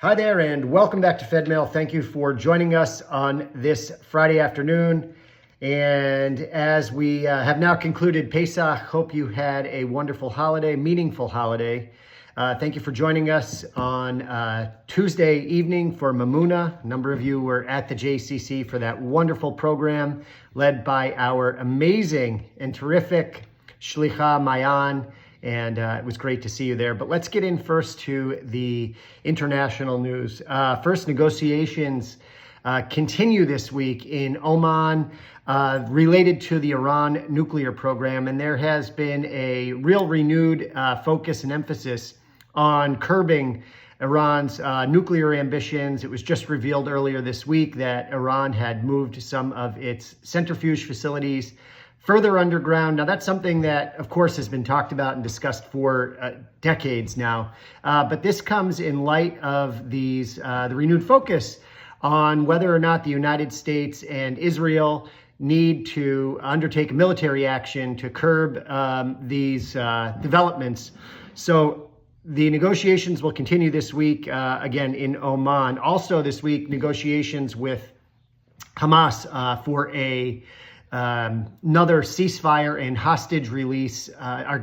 Hi there, and welcome back to Fedmail. Thank you for joining us on this Friday afternoon. And as we have now concluded Pesach, hope you had a wonderful holiday, meaningful holiday. Thank you for joining us on Tuesday evening for Mamuna. A number of you were at the JCC for that wonderful program led by our amazing and terrific Shlicha Mayan. And it was great to see you there. But let's get in first to the international news. First, negotiations continue this week in Oman related to the Iran nuclear program. And there has been a real renewed focus and emphasis on curbing Iran's nuclear ambitions. It was just revealed earlier this week that Iran had moved some of its centrifuge facilities further underground. Now, that's something that, of course, has been talked about and discussed for decades now. But this comes in light of the renewed focus on whether or not the United States and Israel need to undertake military action to curb these developments. So the negotiations will continue this week, again, in Oman. Also this week, negotiations with Hamas for another ceasefire and hostage release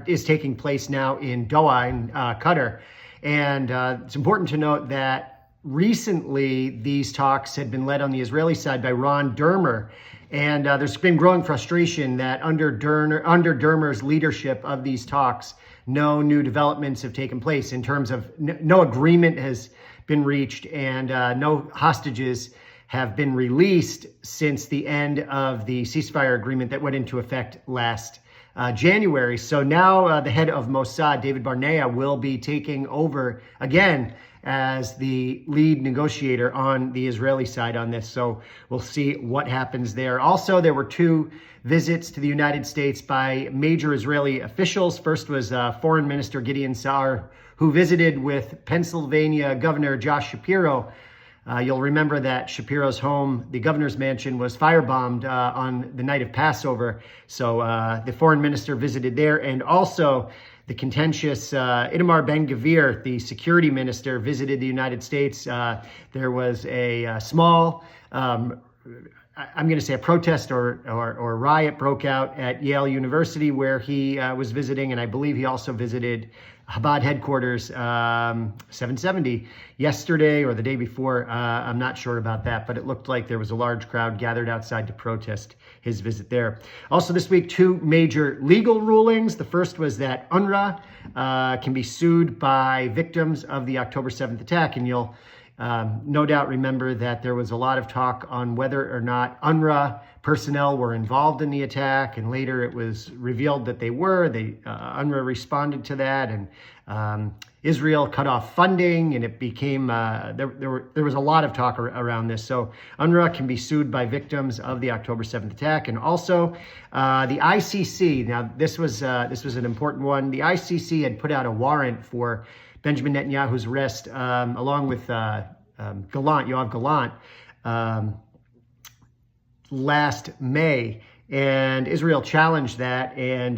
is taking place now in Doha, in Qatar. And it's important to note that recently these talks had been led on the Israeli side by Ron Dermer. And there's been growing frustration that under Dermer's leadership of these talks, no new developments have taken place in terms of no agreement has been reached and no hostages have been released since the end of the ceasefire agreement that went into effect last January. So now the head of Mossad, David Barnea, will be taking over again as the lead negotiator on the Israeli side on this. So we'll see what happens there. Also, there were two visits to the United States by major Israeli officials. First was Foreign Minister Gideon Sa'ar, who visited with Pennsylvania Governor Josh Shapiro. You'll remember that Shapiro's home, the governor's mansion, was firebombed on the night of Passover. So the foreign minister visited there. And also the contentious Itamar Ben-Gvir, the security minister, visited the United States. There was a small, I'm going to say a protest or riot broke out at Yale University where he was visiting. And I believe he also visited Chabad headquarters 770 yesterday or the day before. I'm not sure about that, but it looked like there was a large crowd gathered outside to protest his visit there. Also this week, two major legal rulings. The first was that UNRWA can be sued by victims of the October 7th attack. And you'll no doubt remember that there was a lot of talk on whether or not UNRWA personnel were involved in the attack, and later it was revealed that they were. UNRWA responded to that, and Israel cut off funding, and it became there was a lot of talk around this. So UNRWA can be sued by victims of the October 7th attack, and also the ICC. Now this was an important one. The ICC had put out a warrant for Benjamin Netanyahu's arrest, along with Yoav Gallant, last May, and Israel challenged that, and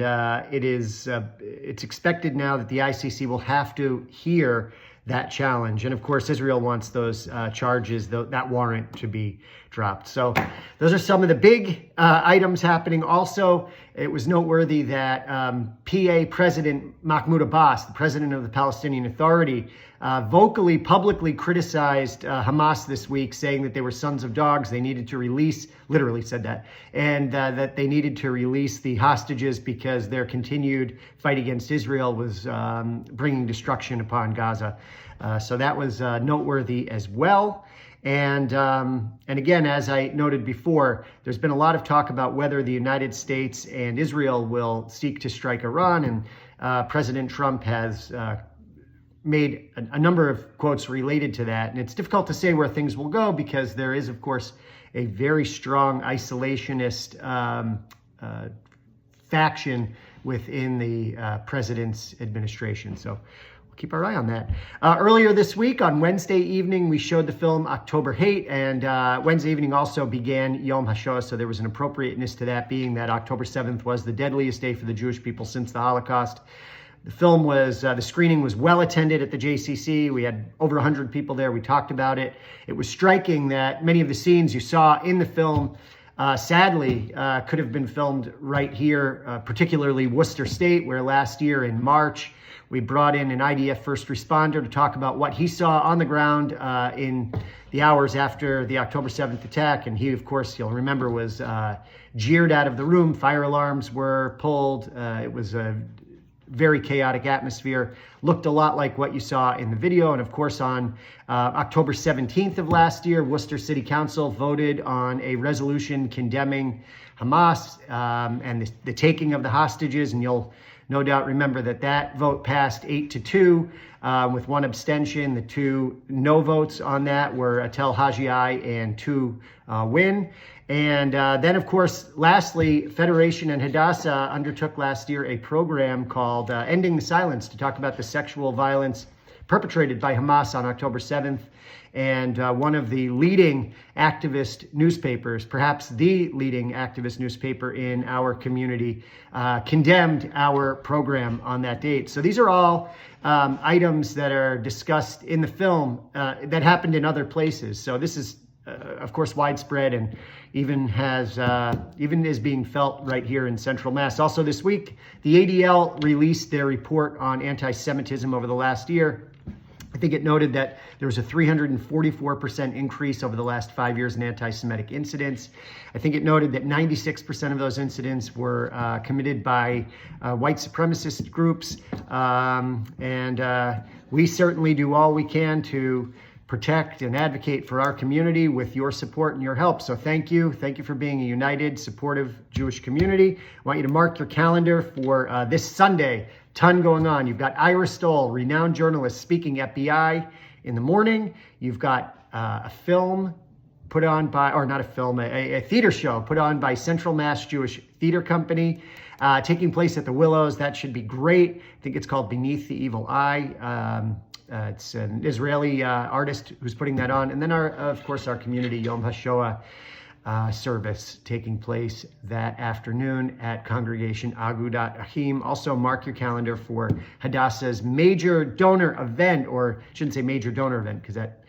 it's expected now that the ICC will have to hear that challenge. And of course, Israel wants those charges, that warrant, to be dropped. So those are some of the big items happening. Also, it was noteworthy that PA President Mahmoud Abbas, the president of the Palestinian Authority, vocally, publicly criticized Hamas this week, saying that they were sons of dogs. They needed to release, literally said that, and that they needed to release the hostages because their continued fight against Israel was bringing destruction upon Gaza. So that was noteworthy as well. And again, as I noted before, there's been a lot of talk about whether the United States and Israel will seek to strike Iran. And President Trump has made a number of quotes related to that. And it's difficult to say where things will go because there is, of course, a very strong isolationist faction within the president's administration. So keep our eye on that. Earlier this week, on Wednesday evening, we showed the film October Hate, and Wednesday evening also began Yom HaShoah, so there was an appropriateness to that, being that October 7th was the deadliest day for the Jewish people since the Holocaust. The film was, the screening was well attended at the JCC. We had over 100 people there. We talked about it. It was striking that many of the scenes you saw in the film, sadly, could have been filmed right here, particularly Worcester State, where last year in March, we brought in an IDF first responder to talk about what he saw on the ground in the hours after the October 7th attack. And he, of course, you'll remember, was jeered out of the room. Fire alarms were pulled. It was a very chaotic atmosphere. Looked a lot like what you saw in the video. And of course, on October 17th of last year, Worcester City Council voted on a resolution condemning Hamas and the taking of the hostages. And you'll no doubt remember that that vote passed 8-2 with one abstention. The two no votes on that were Atel Hajiai and Tu Win. And then, of course, lastly, Federation and Hadassah undertook last year a program called Ending the Silence to talk about the sexual violence perpetrated by Hamas on October 7th. And one of the leading activist newspapers, perhaps the leading activist newspaper in our community, condemned our program on that date. So these are all items that are discussed in the film that happened in other places. So this is, of course, widespread and even is being felt right here in Central Mass. Also this week, the ADL released their report on anti-Semitism over the last year. I think it noted that there was a 344% increase over the last 5 years in anti-Semitic incidents. I think it noted that 96% of those incidents were committed by white supremacist groups. We certainly do all we can to protect and advocate for our community with your support and your help. So thank you. Thank you for being a united, supportive Jewish community. I want you to mark your calendar for this Sunday. Ton going on. You've got Ira Stoll, renowned journalist, speaking at BI in the morning. You've got a film put on by, or not a film, a theater show put on by Central Mass Jewish Theater Company, taking place at the Willows. That should be great. I think it's called Beneath the Evil Eye. It's an Israeli artist who's putting that on. And then, of course, our community Yom HaShoah service taking place that afternoon at Congregation Agudat Achim. Also, mark your calendar for Hadassah's major donor event, or I shouldn't say major donor event because that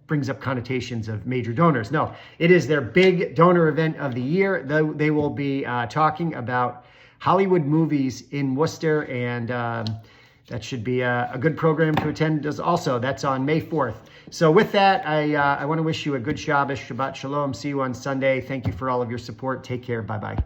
brings up connotations of major donors. No, it is their big donor event of the year. They will be talking about Hollywood movies in Worcester, and that should be a good program to attend. Also, that's on May 4th. So with that, I want to wish you a good Shabbos, Shabbat Shalom. See you on Sunday. Thank you for all of your support. Take care. Bye-bye.